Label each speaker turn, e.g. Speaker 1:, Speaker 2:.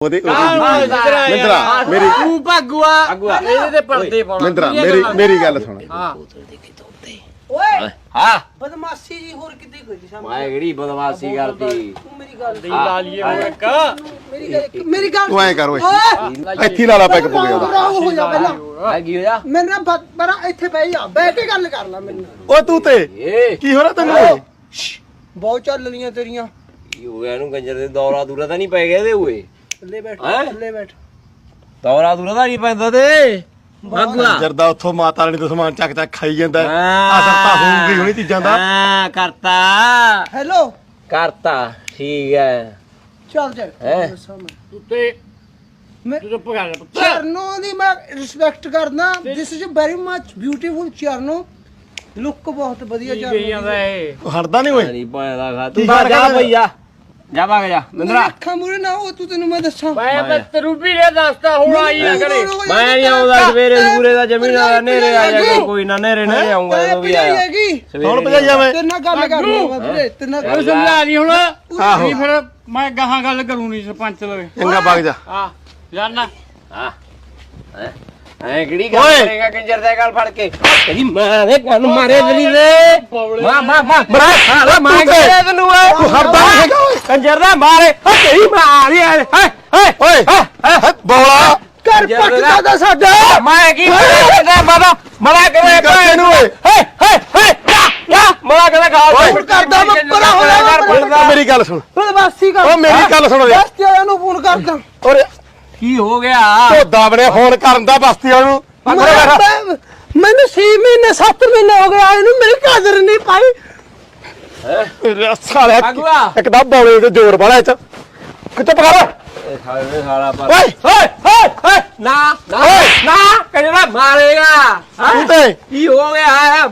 Speaker 1: ਮਿੰਦਰਾ ਮੇਰੀ
Speaker 2: ਤੂੰ ਭਾਗੂਆ ਇਹਦੇ ਤੇ ਪਰਦੇ ਪਾਉਣਾ
Speaker 1: ਮਿੰਦਰਾ ਮੇਰੀ ਗੱਲ ਸੁਣ।
Speaker 2: ਹਾਂ
Speaker 3: ਓਏ
Speaker 2: ਹਾਂ
Speaker 3: ਬਦਮਾਸ਼ੀ ਜੀ ਹੋਰ ਕਿੱਥੇ ਕੋਈ ਸਾਹਮਣੇ
Speaker 2: ਮੈਂ ਕਿਹੜੀ ਬਦਮਾਸ਼ੀ ਕਰਦੀ
Speaker 3: ਤੂੰ ਮੇਰੀ ਗੱਲ
Speaker 2: ਦੀ ਲਾ ਲਈਏ ਹੁਣ ਇੱਕ
Speaker 3: ਮੇਰੀ ਗੱਲ
Speaker 1: ਤੂੰ ਐਂ ਕਰ ਓਏ ਇੱਥੇ ਲਾ ਲਾ ਪੈਕ ਪੁਗੇ ਉਹਦਾ।
Speaker 3: ਹੋ ਜਾ ਪਹਿਲਾਂ
Speaker 2: ਆ ਕੀ ਹੋਇਆ
Speaker 3: ਮੇਰੇ ਨਾਲ ਪਰ ਇੱਥੇ ਬਹਿ ਜਾ ਬਹਿ ਕੇ ਗੱਲ ਕਰ ਲੈ ਮੇਰੇ ਨਾਲ।
Speaker 1: ਓ ਤੂੰ ਤੇ
Speaker 2: ਏ
Speaker 1: ਕੀ ਹੋ ਰਿਹਾ ਤੈਨੂੰ?
Speaker 3: ਬਹੁਤ ਚੱਲ ਰਹੀਆਂ ਤੇਰੀਆਂ।
Speaker 2: ਕੀ ਹੋ ਗਿਆ ਇਹਨੂੰ ਕੰਜਰ ਦੇ ਦੌਰਾ ਦੂਰਾ ਤਾਂ ਨਹੀਂ ਪੈ ਗਿਆ ਇਹਦੇ ਓਏ
Speaker 3: ਥੱਲੇ ਬੈਠ
Speaker 2: ਹੈਂ?
Speaker 3: ਥੱਲੇ ਬੈਠ
Speaker 2: ਦੌਰਾ ਦੂਰਾ ਤਾਂ ਨਹੀਂ ਪੈਂਦਾ ਤੇ ਭਾਗੂਆ
Speaker 1: ਜਰਦਾ ਉੱਥੋਂ ਮਾਤਾ ਰਾਣੀ ਤੋਂ ਸਮਾਨ ਚੱਕ ਚੱਕ ਖਾਈ ਜਾਂਦਾ।
Speaker 2: ਹਾਂ।
Speaker 1: ਅਸਰ ਤਾਂ ਹੋਊਗੀ ਹੁਣੀ ਚੀਜ਼ਾਂ ਦਾ।
Speaker 2: ਹਾਂ ਕਰਤਾ
Speaker 3: ਹੈਲੋ
Speaker 2: ਕਰਤਾ ਠੀਕ ਹੈ
Speaker 3: ਚੱਲ ਚੱਲ
Speaker 2: ਹੈਂ?
Speaker 4: ਉੱਤੇ
Speaker 3: ਮੈਂ
Speaker 4: ਚੁੱਪ ਕਰ ਪੁੱਤ
Speaker 3: ਚਰਨੋ ਦੀ ਮੈਂ ਰਿਸਪੈਕਟ ਕਰਦਾ। This is very much beautiful Charno. Look ਬਹੁਤ ਵਧੀਆ
Speaker 4: ਕੀ ਕਹੀ ਜਾਂਦਾ
Speaker 3: ਚਰਨੋ
Speaker 4: ਇਹ
Speaker 1: ਉਹ ਹਟਦਾ ਨਹੀਂ ਓਏ।
Speaker 2: ਨਹੀਂ ਪਾਇਆ ਖਾ
Speaker 1: ਕੀ
Speaker 2: ਤੂੰ
Speaker 1: ਕਰ
Speaker 2: ਜਾ
Speaker 1: ਰਿਹਾ?
Speaker 2: ਭਈ ਜਾ ਭਾਗ ਜਾ ਮਿੰਦਰਾ
Speaker 3: ਅੱਖਾਂ ਮੂਰੇ ਨਾ ਹੋ ਤੂੰ ਤੈਨੂੰ ਮੈਂ ਦੱਸਾਂ।
Speaker 4: ਮੈਂ ਤਾਂ ਤੈਨੂੰ ਵੀ ਨੇ ਦੱਸਦਾ ਹੁਣ ਆਈ ਆ ਕਰੇ
Speaker 2: ਮੈਂ ਨਹੀਂ ਆਉਂਦਾ ਸਵੇਰੇ ਸੂਰੇ ਦਾ ਜ਼ਮੀਨ ਆ ਨੇਰੇ ਆ ਜਾ ਕੋਈ ਨਾ ਨੇਰੇ ਨਹੀਂ ਆਉਂਗਾ ਜਦੋਂ ਵੀ ਆਇਆ
Speaker 1: ਹੁਣ ਭਜਾ ਜਾਵੇਂ।
Speaker 3: ਤੇਰੇ ਨਾਲ ਗੱਲ ਕਰਨੀ ਮੈਂ ਵੀਰੇ ਤੇਰੇ ਨਾਲ
Speaker 4: ਉਹ ਸਮਝਾ ਨਹੀਂ ਹੁਣ
Speaker 1: ਆਹੋ।
Speaker 4: ਨਹੀਂ ਫਿਰ ਮੈਂ ਗਾਹਾਂ ਗੱਲ ਕਰੂੰ ਨਹੀਂ ਸਰਪੰਚ ਲਵੇ
Speaker 1: ਚੰਗਾ ਵਗ ਜਾ।
Speaker 4: ਆ ਜਾਨਾ
Speaker 2: ਹਾਂ ਐ ਕਿਹੜੀ ਗੱਲ ਕਰੇਗਾ ਕੰਜਰ ਦਾ ਗੱਲ ਫੜ ਕੇ ਤੇਰੀ ਮਾਂ ਦੇ ਕੰਨ ਮਾਰੇ ਦਲੀ ਦੇ ਮਾਂ ਬਰਾ ਸਾਲਾ ਮਾਂ ਕੇ ਤੈਨੂੰ ਓਏ
Speaker 1: ਤੂੰ ਹਟਦਾ ਨਹੀਂ ਹੈਗਾ ਓਏ।
Speaker 2: ਕੰਜਰ ਦਾ ਮਾਰੇ ਤੇਰੀ ਮਾਂ ਦੀ ਹਾਏ
Speaker 1: ਓਏ ਬੋਲਾ
Speaker 3: ਘਰ ਪੱਟਦਾ ਦਾ ਸਾਡਾ।
Speaker 2: ਮੈਂ ਕੀ ਕਰਦਾ ਮਰਾ ਕਰੇ ਭੈਣ ਨੂੰ ਓਏ ਯਾ ਮਰਾ ਕਰੇ
Speaker 3: ਫੋਨ ਕਰਦਾ ਮੈਂ ਪਰਾਂ ਹੋ ਜਾ।
Speaker 1: ਮੇਰੀ ਗੱਲ ਸੁਣ।
Speaker 3: ਬਦਮਾਸ਼ੀ ਕਰ
Speaker 1: ਓ ਮੇਰੀ ਗੱਲ ਸੁਣ ਓਏ।
Speaker 3: ਬਸਤੀ ਵਾਲਿਆਂ ਨੂੰ ਫੋਨ ਕਰਦਾ।
Speaker 1: ਓਏ
Speaker 2: ਕੀ ਹੋ ਗਿਆ
Speaker 1: ਢੋਦਾ ਬਣੇ ਫੋਨ ਕਰਨ ਦਾ ਬਸਤੀ ਵਾਲ ਨੂੰ।
Speaker 3: ਮੈਨੂੰ 6 ਮਹੀਨੇ 7 ਮਹੀਨੇ ਹੋ ਗਏ ਆਏ ਨੂੰ ਮੇਰੀ ਕਦਰ ਨਹੀਂ ਪਾਈ।
Speaker 1: ਸਾਲਿਆ
Speaker 2: ਅਗਵਾ।
Speaker 1: ਇੱਕਦਮ ਬੌਲੇ ਤੇ ਜ਼ੋਰ ਵਾਲਾ ਇਹ ਚ ਕਿੱਥੇ ਪਕੜ
Speaker 2: ਸਾਲਾ ਪਰ
Speaker 1: ਓਏ
Speaker 2: ਓਏ ਨਾ ਨਾ ਨਾ ਕੰਜਰਾ ਮਾਰੇਗਾ
Speaker 1: ਤੂੰ ਤੇ
Speaker 2: ਕੀ ਹੋ ਗਿਆ